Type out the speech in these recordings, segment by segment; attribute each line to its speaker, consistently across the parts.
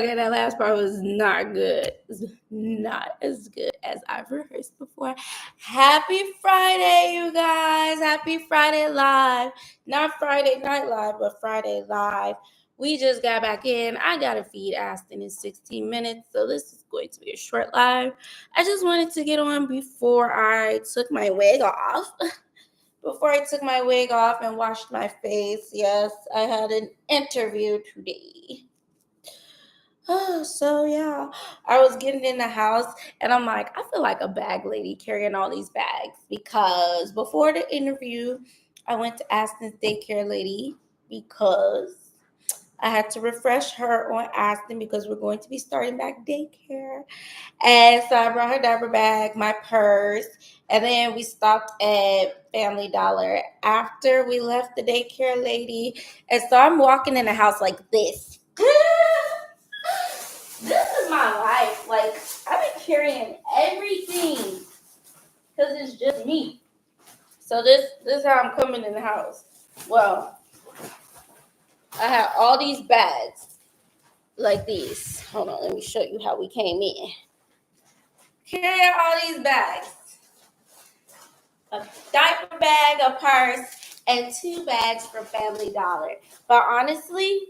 Speaker 1: Okay, that last part was not good. It's not as good as I've rehearsed before. Happy Friday, you guys. Happy Friday Live. Not Friday Night Live, but Friday Live. We just got back in. I got to feed Aston in 16 minutes, so this is going to be a short live. I just wanted to get on before I took my wig off. Before I took my wig off and washed my face. Yes, I had an interview today. So yeah, I was getting in the house and I'm like, I feel like a bag lady carrying all these bags because before the interview, I went to Aston's daycare lady because I had to refresh her on Aston because we're going to be starting back daycare. And so I brought her diaper bag, my purse, and then we stopped at Family Dollar after we left the daycare lady. And so I'm walking in the house like this. This is my life. Like, I've been carrying everything because it's just me. So this is how I'm coming in the house. Well, I have all these bags like these. Hold on, let me show you how we came in. Carrying all these bags. A diaper bag, a purse, and 2 bags from Family Dollar. But honestly,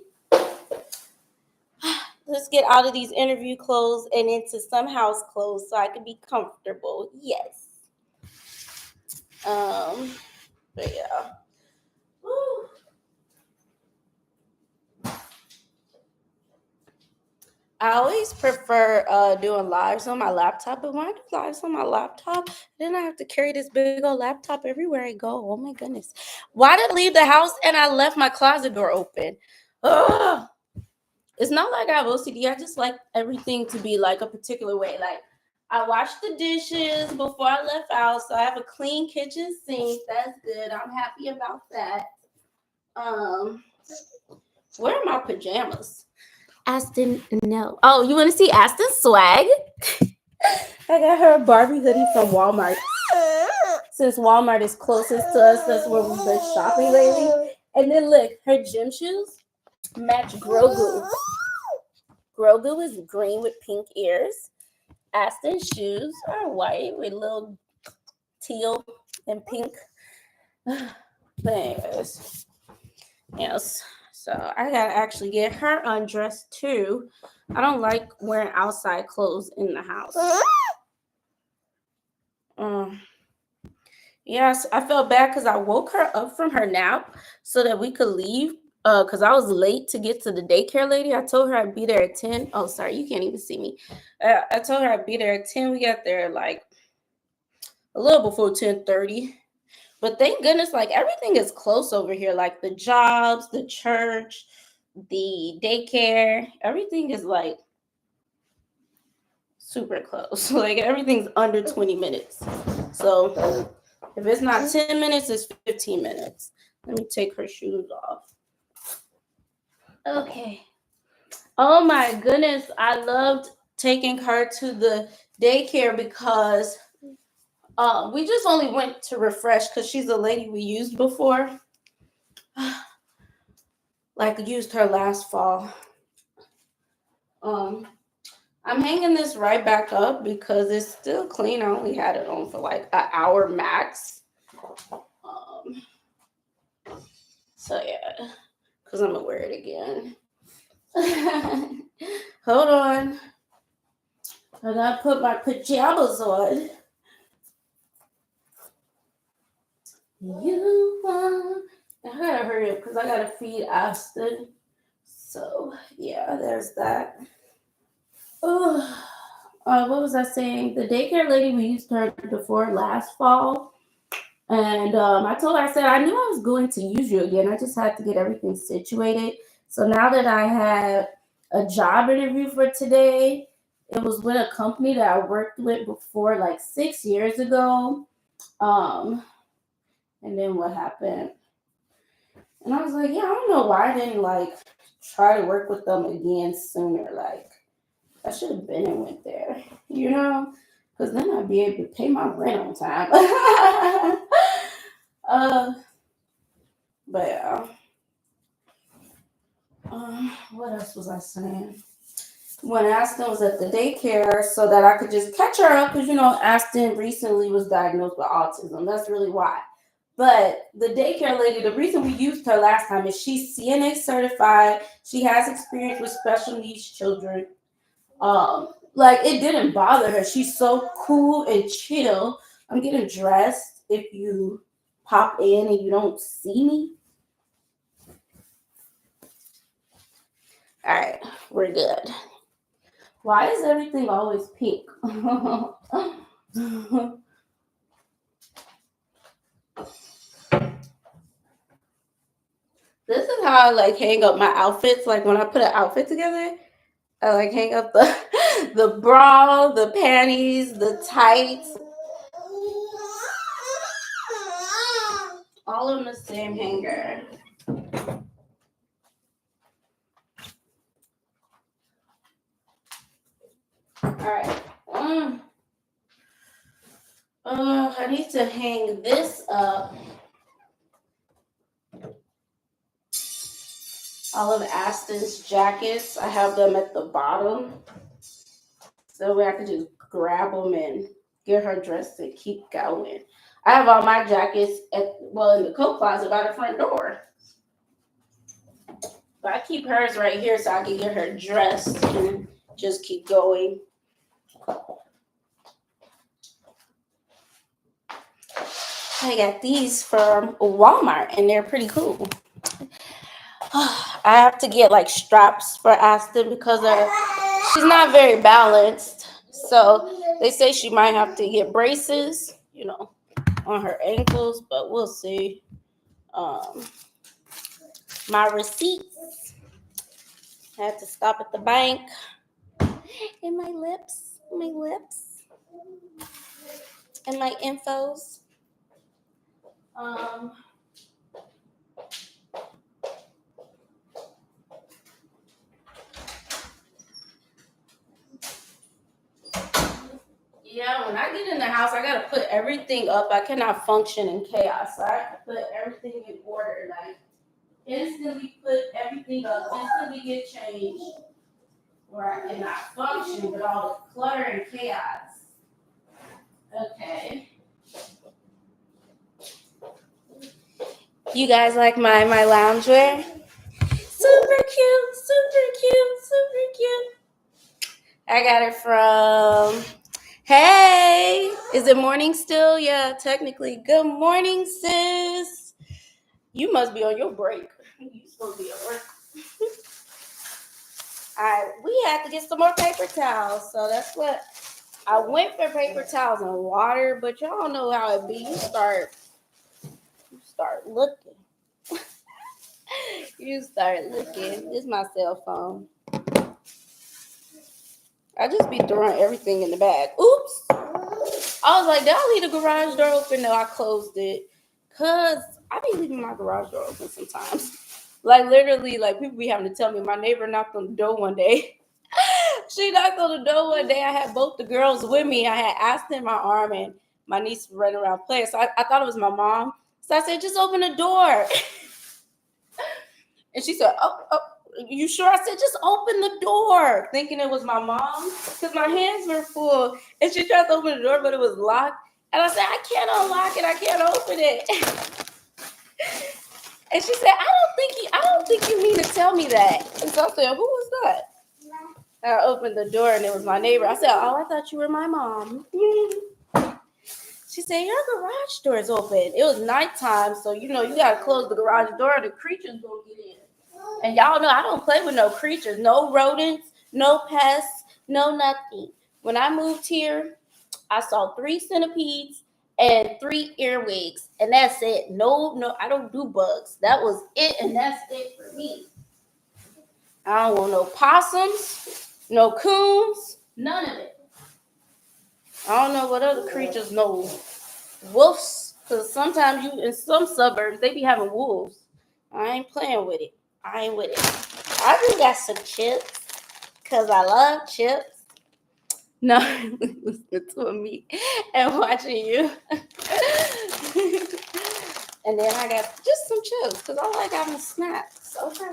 Speaker 1: let's get out of these interview clothes and into some house clothes so I can be comfortable. Yes. But yeah. Woo. I always prefer doing lives on my laptop, but when I do lives on my laptop, then I have to carry this big old laptop everywhere I go. Oh my goodness. Why did I leave the house and I left my closet door open? Ugh. It's not like I have OCD. I just like everything to be like a particular way. Like I washed the dishes before I left out, so I have a clean kitchen sink. That's good. I'm happy about that. Where are my pajamas? Aston, no. Oh, you want to see Aston's swag? I got her a Barbie hoodie from Walmart. Since Walmart is closest to us, that's where we've been shopping lately. And then look, her gym shoes match Grogu. Grogu is green with pink ears. Aston's shoes are white with little teal and pink. But anyways, yes. So I gotta actually get her undressed too. I don't like wearing outside clothes in the house. Yes, I felt bad because I woke her up from her nap so that we could leave. Because I was late to get to the daycare lady. I told her I'd be there at 10. Oh, sorry, you can't even see me. I told her I'd be there at 10. We got there like a little before 10:30. But thank goodness, like everything is close over here. Like the jobs, the church, the daycare, everything is like super close. Like everything's under 20 minutes. So if it's not 10 minutes, it's 15 minutes. Let me take her shoes off. Okay. Oh my goodness. I loved taking her to the daycare because we just only went to refresh because she's a lady we used before. Like used her last fall. I'm hanging this right back up because it's still clean. I only had it on for like an hour max. So yeah, because I'm gonna wear it again. Hold on. I gotta put my pajamas on. I gotta hurry up because I gotta feed Aston. So yeah, there's that. Oh, what was I saying? The daycare lady we used her before last fall. And I told her, I said, I knew I was going to use you again. I just had to get everything situated. So now that I had a job interview for today, it was with a company that I worked with before, like 6 years ago. And then what happened? And I was like, yeah, I don't know why I didn't like try to work with them again sooner. Like, I should have been and went there, you know? Because then I'd be able to pay my rent on time. But yeah. What else was I saying? when Aston was at the daycare so that I could just catch her up because, Aston recently was diagnosed with autism. That's really why. But the daycare lady, the reason we used her last time is she's CNA certified. She has experience with special needs children. Like it didn't bother her. She's so cool and chill. I'm getting dressed. If you pop in and you don't see me, all right, we're good. Why is everything always pink? This is how I like hang up my outfits. Like when I put an outfit together, I like hang up the the bra, the panties, the tights, all in the same hanger. All right. I need to hang this up. All of Aston's jackets, I have them at the bottom. So that way I can just grab them and get her dressed and keep going. I have all my jackets in the coat closet by the front door. But I keep hers right here so I can get her dressed and just keep going. I got these from Walmart and they're pretty cool. I have to get like straps for Aston because she's not very balanced. So they say she might have to get braces, on her ankles, but we'll see. My receipts. I had to stop at the bank. And my lips, and my infos. Yeah, when I get in the house, I gotta put everything up. I cannot function in chaos. So I have to put everything in order. Like instantly put everything up, instantly get changed. Where I cannot function with all the clutter and chaos. Okay. You guys like my loungewear? Super cute, super cute, super cute. I got it from, hey, is it morning still? Yeah, technically. Good morning, sis. You must be on your break. You supposed to be at work. All right, we had to get some more paper towels. So that's what I went for, paper towels and water, but y'all don't know how it be. You start looking. You start looking. This is my cell phone. I just be throwing everything in the bag. Oops. I was like, did I leave the garage door open? No, I closed it. Because I be leaving my garage door open sometimes. Like, literally, like, people be having to tell me. My neighbor knocked on the door one day. She knocked on the door one day. I had both the girls with me. I had Aston in my arm and my niece running around playing. So I thought it was my mom. So I said, just open the door. And she said, oh, you sure? I said, just open the door. Thinking it was my mom because my hands were full. And she tried to open the door, but it was locked. And I said, I can't unlock it. I can't open it. And she said, I don't think you mean to tell me that. And so I said, who was that? And I opened the door and it was my neighbor. I said, oh, I thought you were my mom. She said, your garage door is open. It was nighttime, so you got to close the garage door. The creatures gonna get in. And y'all know I don't play with no creatures, no rodents, no pests, no nothing. When I moved here, I saw 3 centipedes and 3 earwigs, and that's it. No, I don't do bugs. That was it, and that's it for me. I don't want no possums, no coons, none of it. I don't know what other creatures know. Wolves, because sometimes in some suburbs, they be having wolves. I ain't playing with it. I ain't with it. I just got some chips, because I love chips. No, listening to me and watching you. And then I got just some chips, because I like having snacks. Okay.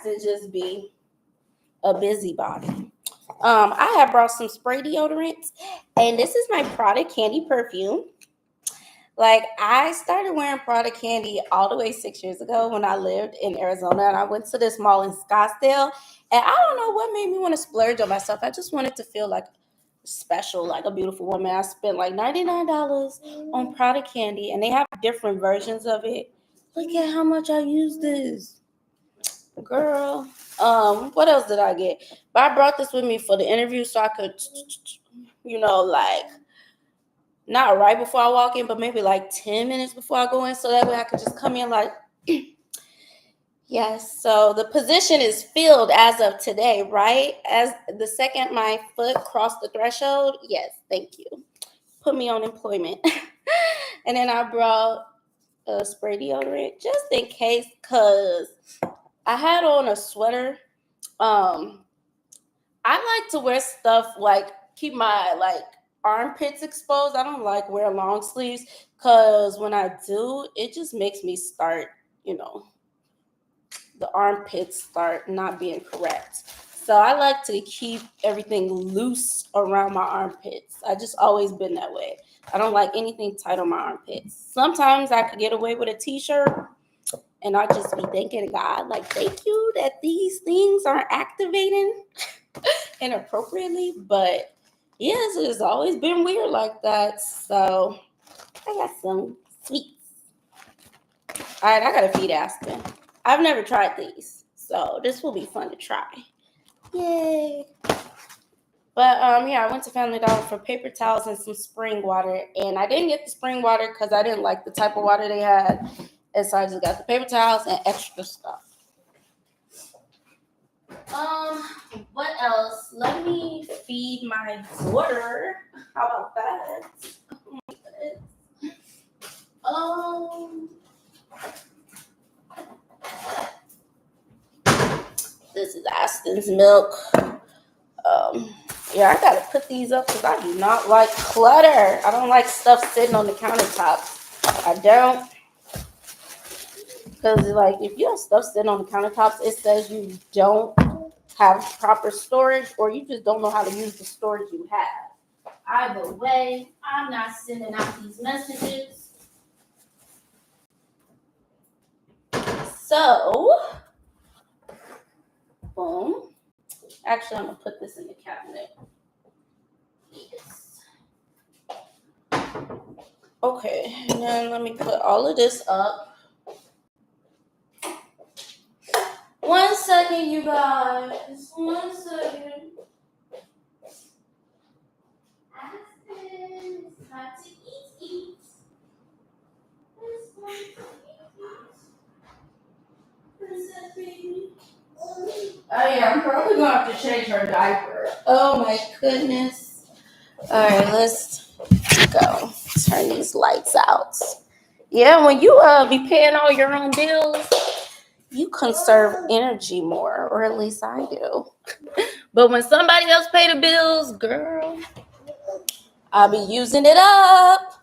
Speaker 1: Aston just be a busybody. I have brought some spray deodorants, and this is my Prada Candy perfume. Like, I started wearing Prada Candy all the way 6 years ago when I lived in Arizona, and I went to this mall in Scottsdale. And I don't know what made me want to splurge on myself. I just wanted to feel like special, like a beautiful woman. I spent like $99 on Prada Candy, and they have different versions of it. Look at how much I use this, girl. What else did I get? But I brought this with me for the interview so I could, like not right before I walk in, but maybe like 10 minutes before I go in, so that way I could just come in like, yes. So the position is filled as of today, right? As the second my foot crossed the threshold, yes, thank you. Put me on employment. And then I brought a spray deodorant just in case, because I had on a sweater. I like to wear stuff like keep my like armpits exposed. I don't like wear long sleeves because when I do, it just makes me start, the armpits start not being correct. So I like to keep everything loose around my armpits. I just always been that way. I don't like anything tight on my armpits. Sometimes I could get away with a t-shirt and I just be thanking God, like, thank you that these things aren't activating inappropriately. But yes, it's always been weird like that. So I got some sweets. All right, I gotta feed Aspen. I've never tried these, so this will be fun to try. Yay! But yeah, I went to Family Dollar for paper towels and some spring water, and I didn't get the spring water because I didn't like the type of water they had, and so I just got the paper towels and extra stuff. What else? Let me feed my daughter. How about that? Oh my goodness. This is Aston's milk. Yeah, I gotta put these up because I do not like clutter. I don't like stuff sitting on the countertops. I don't. Because, like, if you have stuff sitting on the countertops, it says you don't have proper storage or you just don't know how to use the storage you have. Either way, I'm not sending out these messages. So, boom. Actually, I'm going to put this in the cabinet. Yes. Okay, and then let me put all of this up. 1 second, you guys. 1 second. Aspen, it's time to eat. It's time to eat. Princess baby. Oh yeah, I'm probably going to have to change her diaper. Oh my goodness. All right, let's go. Turn these lights out. Yeah, when you be paying all your own bills, you conserve energy more, or at least I do. But when somebody else pay the bills, girl, I'll be using it up.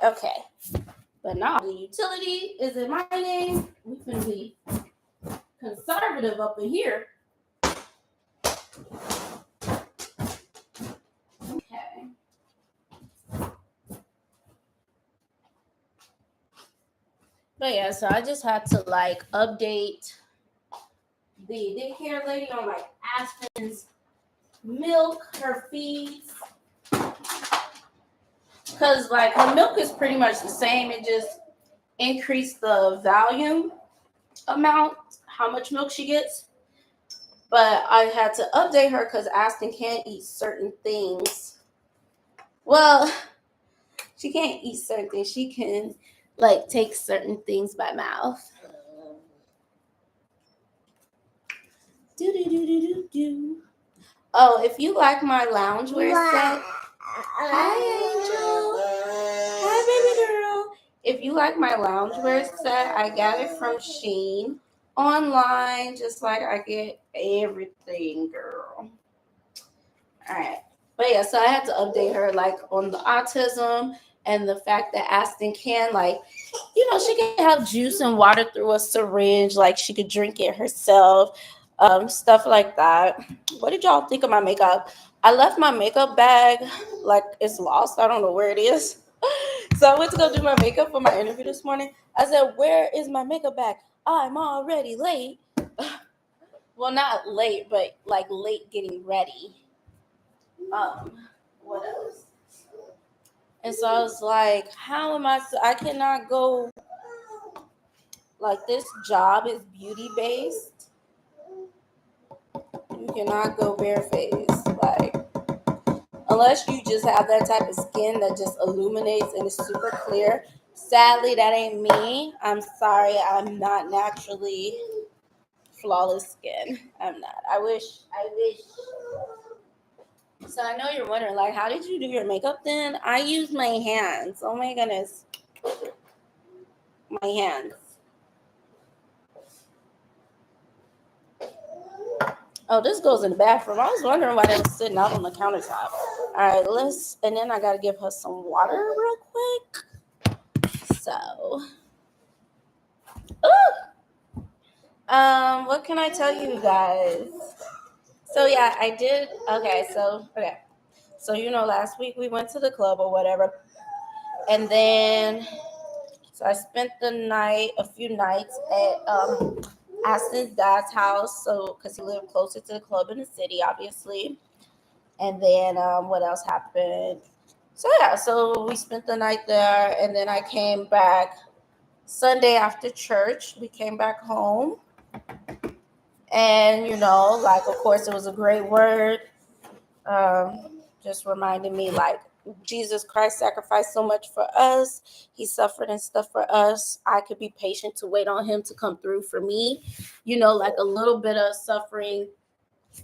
Speaker 1: Okay. But now the utility is in my name. We can be conservative up in here. Okay. But yeah, so I just had to like update the daycare lady on like Aspen's milk, her feeds. Because like her milk is pretty much the same. It just increased the volume amount, how much milk she gets. But I had to update her because Aston can't eat certain things. Well, she can't eat certain things. She can like take certain things by mouth. Do. Oh, if you like my loungewear set, hi Angel, hi baby girl. If you like my loungewear set, I got it from Shein online, just like I get everything, girl. All right. But yeah, so I had to update her like on the autism and the fact that Aston can, like, she can have juice and water through a syringe, like she could drink it herself, stuff like that. What did y'all think of my makeup? I left my makeup bag like it's lost. I don't know where it is. So I went to go do my makeup for my interview this morning. I said, "Where is my makeup bag? I'm already late." Well, not late, but like late getting ready. What else? And so I was like, how am I cannot go, like, this job is beauty based. You cannot go barefaced. Like, unless you just have that type of skin that just illuminates and is super clear. Sadly, that ain't me. I'm sorry. I'm not naturally flawless skin. I'm not. I wish. So I know you're wondering, like, how did you do your makeup then? I use my hands. Oh my goodness. My hands. Oh, this goes in the bathroom. I was wondering why they was sitting out on the countertop. All right, and then I got to give her some water real quick. So, what can I tell you guys? So yeah, I did. Okay. So last week we went to the club or whatever, and then so I spent a few nights at Aston's dad's house. So because he lived closer to the club in the city, obviously. And then what else happened? So yeah, so we spent the night there, and then I came back Sunday after church. We came back home, and like, of course, it was a great word. Just reminded me, like, Jesus Christ sacrificed so much for us. He suffered and stuff for us. I could be patient to wait on him to come through for me. Like a little bit of suffering,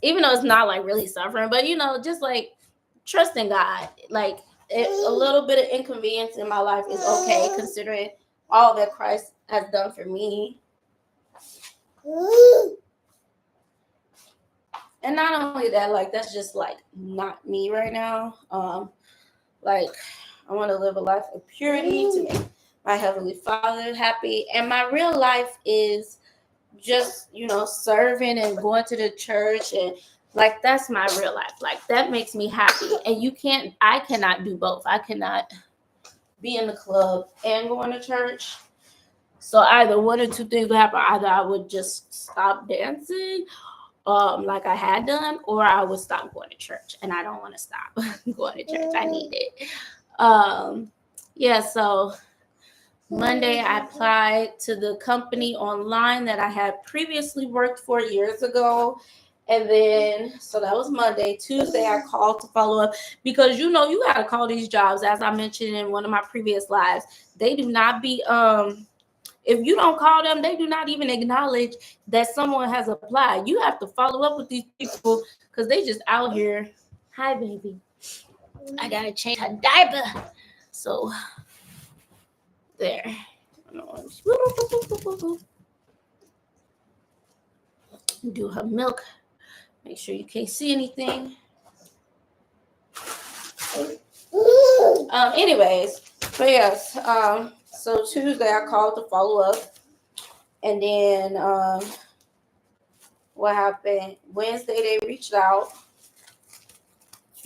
Speaker 1: even though it's not like really suffering, but just like trusting God. Like, a little bit of inconvenience in my life is okay, considering all that Christ has done for me. And not only that, like, that's just like not me right now. Like, I want to live a life of purity to make my Heavenly Father happy. And my real life is just, serving and going to the church, and like, that's my real life. Like, that makes me happy. And I cannot do both. I cannot be in the club and going to church. So either one or two things would happen. Either I would just stop dancing, like I had done, or I would stop going to church. And I don't want to stop going to church. I need it. Yeah, so Monday, I applied to the company online that I had previously worked for years ago. And then, so that was Monday. Tuesday, I called to follow up because, you got to call these jobs. As I mentioned in one of my previous lives, they do not be, if you don't call them, they do not even acknowledge that someone has applied. You have to follow up with these people because they just out here. Hi, baby. I got to change her diaper. So, there. Do her milk. Make sure you can't see anything. Anyways, but yes. So Tuesday I called to follow up, and then what happened? Wednesday they reached out,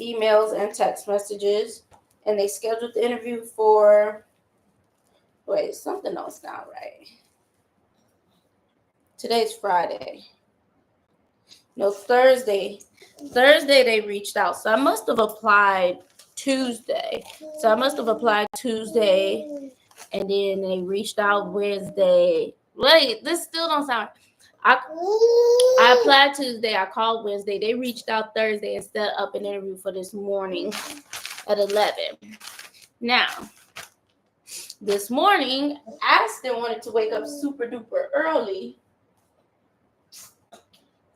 Speaker 1: emails and text messages, and they scheduled the interview for. Wait, something else not right. Today's Friday. No, Thursday. Thursday they reached out. So I must have applied Tuesday. And then they reached out Wednesday. Wait, this still don't sound. I applied Tuesday. I called Wednesday. They reached out Thursday and set up an interview for this morning at 11. Now, this morning, Aston wanted to wake up super duper early,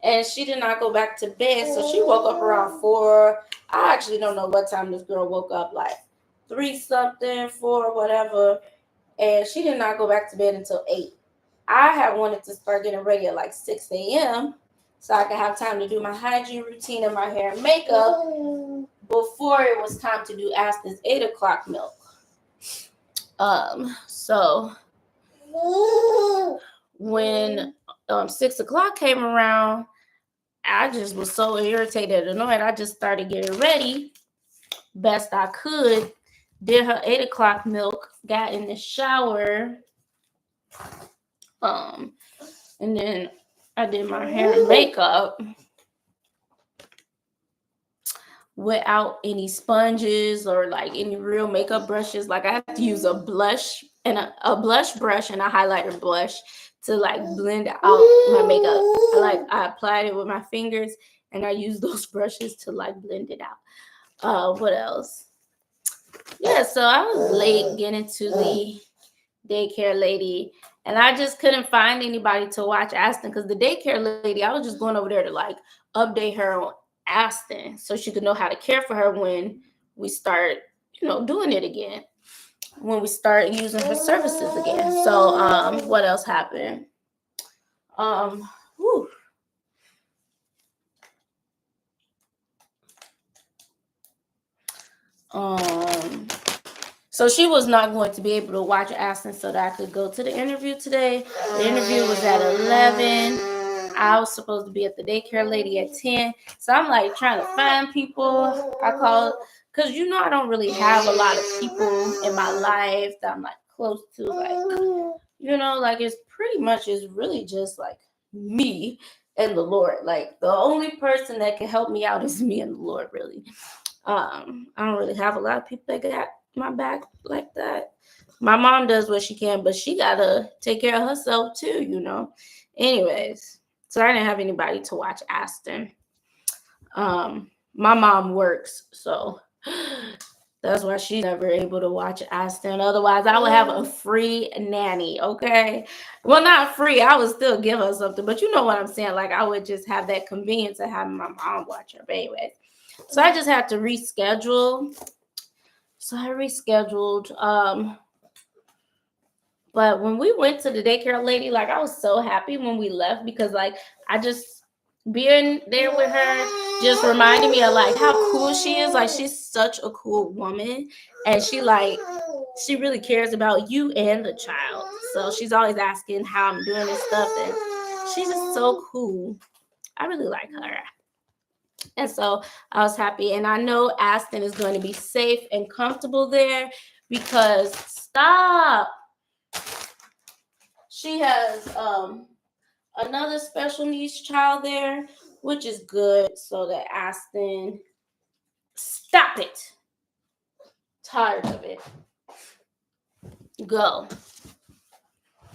Speaker 1: and she did not go back to bed. So she woke up around 4. I actually don't know what time this girl woke up, like 3 something, 4, whatever. And she did not go back to bed until 8. I had wanted to start getting ready at like 6 a.m. so I could have time to do my hygiene routine and my hair and makeup before it was time to do Aston's 8 o'clock milk. So when 6 o'clock came around, I just was so irritated and annoyed. I just started getting ready best I could. Did her 8 o'clock milk, got in the shower, and then I did my hair and makeup without any sponges or like any real makeup brushes. Like I have to use a blush and a blush brush and a highlighter blush to like blend out my makeup. I applied it with my fingers and I use those brushes to like blend it out. What else? Yeah, so I was late getting to the daycare lady, and I just couldn't find anybody to watch Aston because the daycare lady, I was just going over there to like update her on Aston so she could know how to care for her when we start, doing it again, when we start using her services again. So, what else happened? Whew. So she was not going to be able to watch Aston so that I could go to the interview today. The interview was at 11. I was supposed to be at the daycare lady at 10. So I'm like trying to find people. I called because I don't really have a lot of people in my life that I'm like close to. Like it's pretty much is really just like me and the Lord. Like the only person that can help me out is me and the Lord, really. I don't really have a lot of people that got my back like that. My mom does what she can, but she gotta take care of herself too. Anyways, so I didn't have anybody to watch Aston. My mom works, so that's why she's never able to watch Aston. Otherwise, I would have a free nanny, okay? Well, not free. I would still give her something, but you know what I'm saying. Like, I would just have that convenience of having my mom watch her. But anyways, so I just had to reschedule. So I rescheduled. But when we went to the daycare lady, like I was so happy when we left because like I just being there with her just reminded me of like how cool she is. Like she's such a cool woman, and she really cares about you and the child. So she's always asking how I'm doing and stuff, and she's just so cool. I really like her. And so I was happy. And I know Aston is going to be safe and comfortable there because she has another special needs child there, which is good so that Aston, stop it. Tired of it. Go.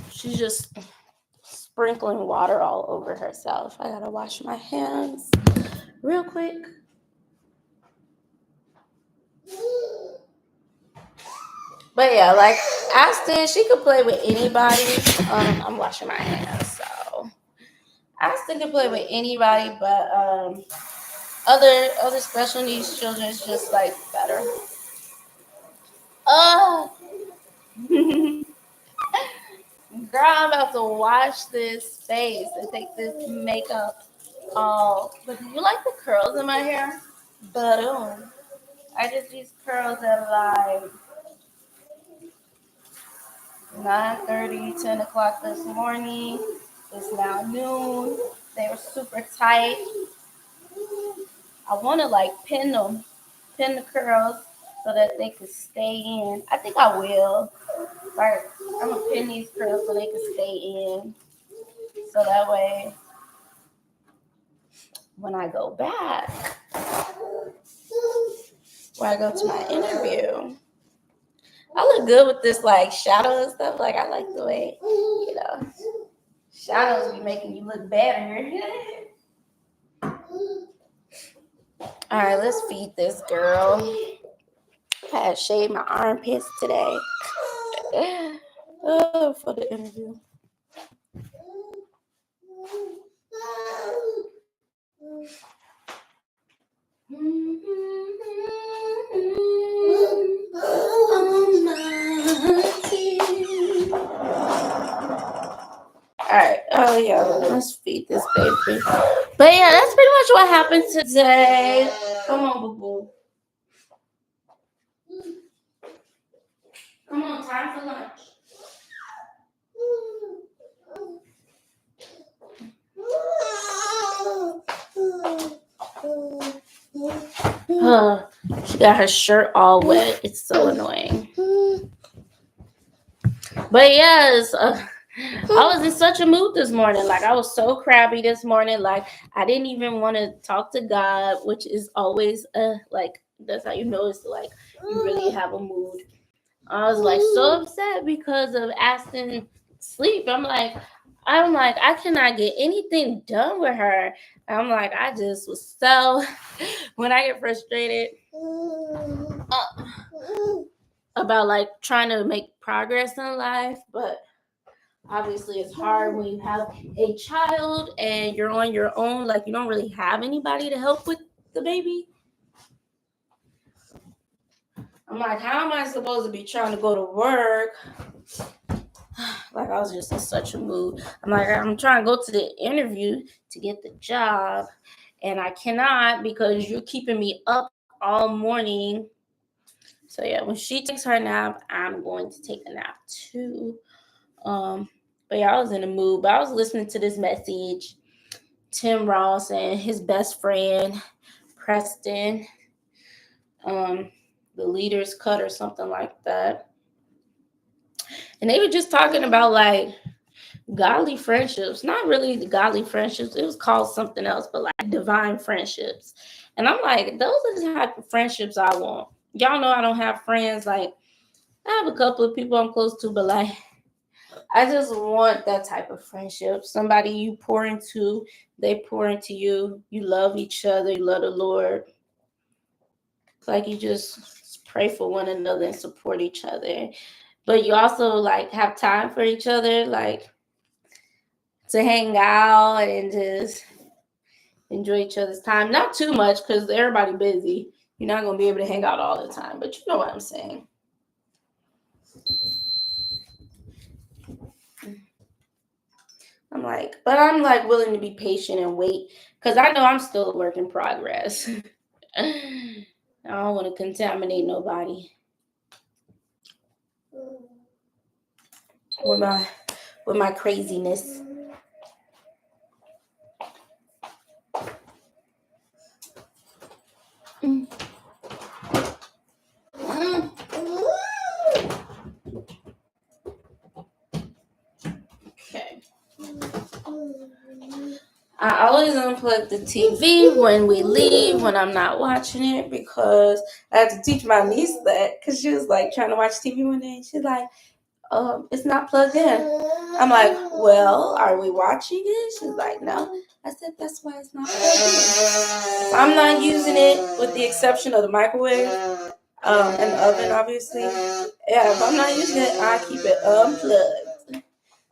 Speaker 1: She's just sprinkling water all over herself. I gotta wash my hands real quick. But yeah, like Aston, she could play with anybody. I'm washing my hands, so Aston can play with anybody, but other special needs children is just like better. Girl, I'm about to wash this face and take this makeup off. But do you like the curls in my hair? Boom. I just used curls at like 9:30, 10 o'clock this morning. It's now noon. They were super tight. I want to like pin the curls so that they could stay in. I think I will. Right. I'm going to pin these curls so they can stay in. So that way, when I go back, when I go to my interview, I look good with this like shadow and stuff. Like I like the way, shadows be making you look better. All right, let's feed this girl. I had shaved my armpits today. For the interview. Alright, oh yeah, let's feed this baby. But yeah, that's pretty much what happened today. Come on, boo boo. Come on, time for lunch. She got her shirt all wet. It's so annoying. But yes, I was in such a mood this morning. Like, I was so crabby this morning. Like, I didn't even want to talk to God, which is always like, that's how you know it's like you really have a mood. I was like so upset because of Aston sleep. I'm like, I cannot get anything done with her. I'm like, I just was so when I get frustrated about like trying to make progress in life, but obviously it's hard when you have a child and you're on your own, like you don't really have anybody to help with the baby. I'm like, how am I supposed to be trying to go to work? Like, I was just in such a mood. I'm like, I'm trying to go to the interview to get the job, and I cannot because you're keeping me up all morning. So yeah, when she takes her nap, I'm going to take a nap too. But yeah, I was in a mood. But I was listening to this message, Tim Ross and his best friend Preston, the Leader's Cut or something like that, and they were just talking about like godly friendships. Not really the godly friendships. It was called something else, but like divine friendships. And I'm like, those are the type of friendships I want. Y'all know I don't have friends. Like, I have a couple of people I'm close to, but like, I just want that type of friendship. Somebody you pour into, they pour into you. You love each other. You love the Lord. It's like you just pray for one another and support each other. But you also like have time for each other, like to hang out and just enjoy each other's time. Not too much because everybody busy. You're not gonna be able to hang out all the time, but you know what I'm saying. I'm like willing to be patient and wait because I know I'm still a work in progress. I don't want to contaminate nobody with my craziness. Okay. I always unplug the TV when we leave, when I'm not watching it, because I had to teach my niece that because she was like trying to watch TV one day. She's like, it's not plugged in. I'm like, well, are we watching it? She's like, no. I said, that's why it's not plugged in. I'm not using it with the exception of the microwave and the oven, obviously. Yeah, if I'm not using it, I keep it unplugged.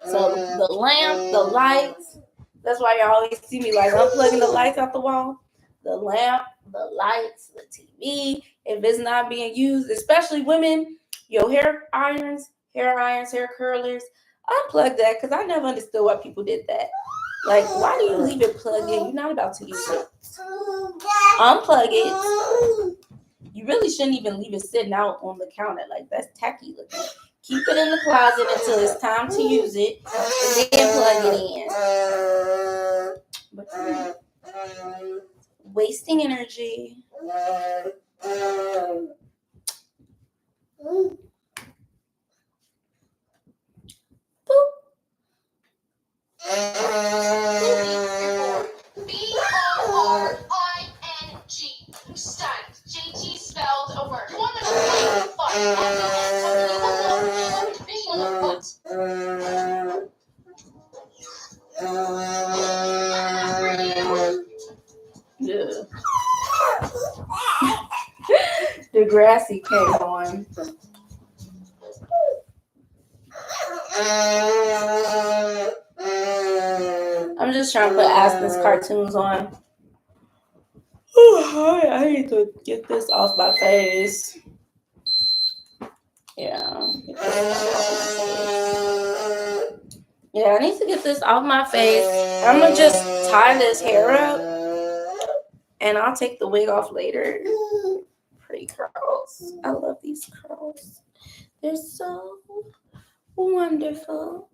Speaker 1: So the lamp, the lights, that's why y'all always see me like unplugging the lights out the wall. The lamp, the lights, the TV, if it's not being used, especially women, your hair irons, hair curlers, unplug that because I never understood why people did that. Like, why do you leave it plugged in? You're not about to use it. Unplug it. You really shouldn't even leave it sitting out on the counter. Like, that's tacky looking. Keep it in the closet until it's time to use it, and then plug it in. But wasting energy. Boop.
Speaker 2: BORING. Stunned. JT spelled a word. One of the
Speaker 1: Yeah. The grassy came on. I'm just trying to put Aspen's cartoons on. I need to get this off my face. Yeah. Yeah, I need to get this off my face. I'm gonna just tie this hair up and I'll take the wig off later. Pretty curls. I love these curls. They're so wonderful.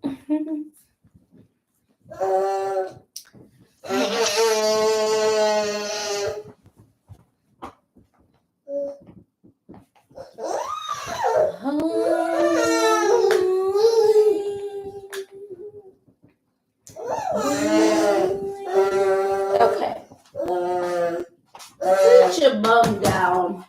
Speaker 1: Okay. Sit your bum down.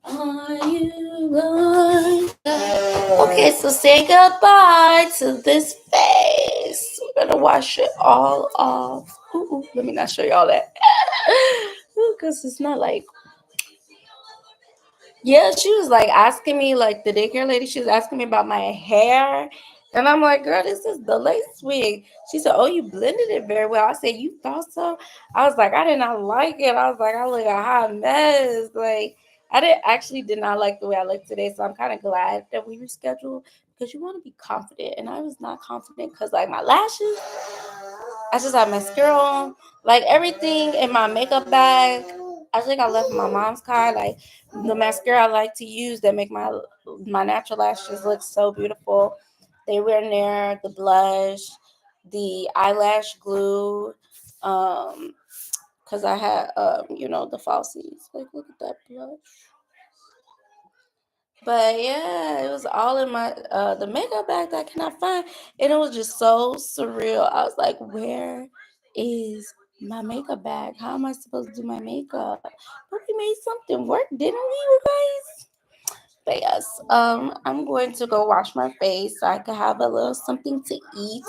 Speaker 1: Are you going? Okay, so say goodbye to this face. We're gonna wash it all off. Ooh, let me not show y'all that. Because it's not like, yeah, she was like asking me, like the daycare lady, she was asking me about my hair. And I'm like, girl, this is the lace wig. She said, oh, you blended it very well. I said, you thought so? I was like, I did not like it. I was like, I look a hot mess. Like, did not like the way I look today. So I'm kind of glad that we rescheduled because you want to be confident. And I was not confident because, like, my lashes, I just have mascara on. Like, everything in my makeup bag, I think I left in my mom's car. Like, the mascara I like to use that make my natural lashes look so beautiful. They were in there, the blush, the eyelash glue, because I had the falsies. Like, look at that blush. But yeah, it was all in my the makeup bag that I cannot find, and it was just so surreal. I was like, where is my makeup bag? How am I supposed to do my makeup? But we made something work, didn't we, you guys? But yes, I'm going to go wash my face so I can have a little something to eat.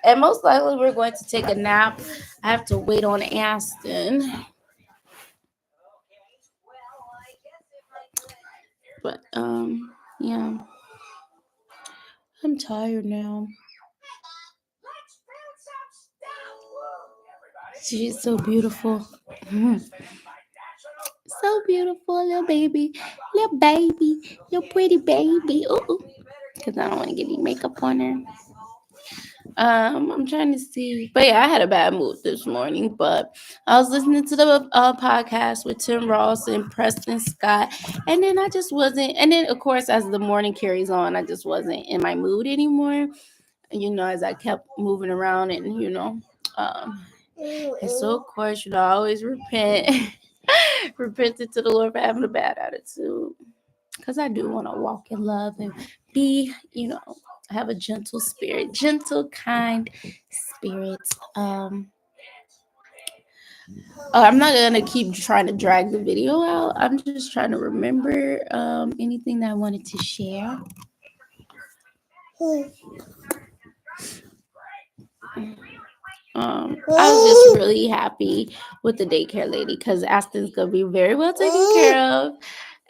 Speaker 1: And most likely we're going to take a nap. I have to wait on Aston. But yeah. I'm tired now. She's so beautiful. So beautiful, little baby, little pretty baby. Ooh, because I don't want to get any makeup on her. I'm trying to see, but yeah, I had a bad mood this morning. But I was listening to the podcast with Tim Ross and Preston Scott, and then I just wasn't. And then, of course, as the morning carries on, I just wasn't in my mood anymore. As I kept moving around, and and so of course, I always repent, repented to the Lord for having a bad attitude, because I do want to walk in love and be, have a gentle spirit, gentle, kind spirit. I'm not gonna keep trying to drag the video out. I'm just trying to remember anything that I wanted to share. I was just really happy with the daycare lady because Aston's gonna be very well taken care of,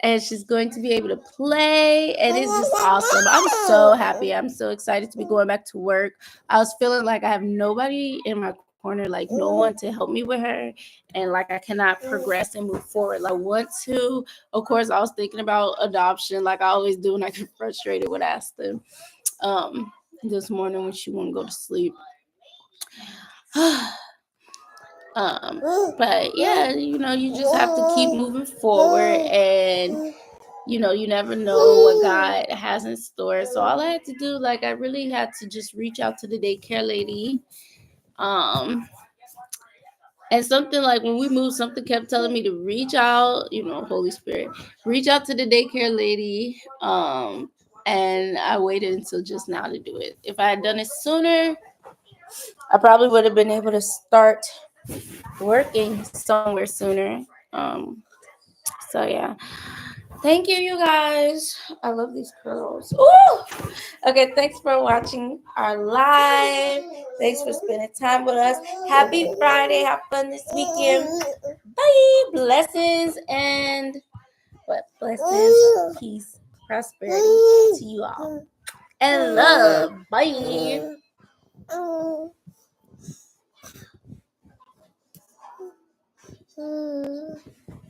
Speaker 1: and she's going to be able to play, and it's just awesome. I'm so happy. I'm so excited to be going back to work. I was feeling like I have nobody in my corner, like no one to help me with her, and like I cannot progress and move forward. Like I want to. Of course, I was thinking about adoption, like I always do when I get frustrated with Aston. This morning when she wouldn't go to sleep. But yeah, you just have to keep moving forward, and you never know what God has in store. So all I had to do, like, I really had to just reach out to the daycare lady. And something like when we moved, something kept telling me to reach out, Holy Spirit, reach out to the daycare lady. And I waited until just now to do it. If I had done it sooner, I probably would have been able to start working somewhere sooner. So yeah. Thank you, you guys. I love these curls. Ooh! Okay, thanks for watching our live. Thanks for spending time with us. Happy Friday. Have fun this weekend. Bye. Blessings and blessings, peace, prosperity to you all. And love. Bye.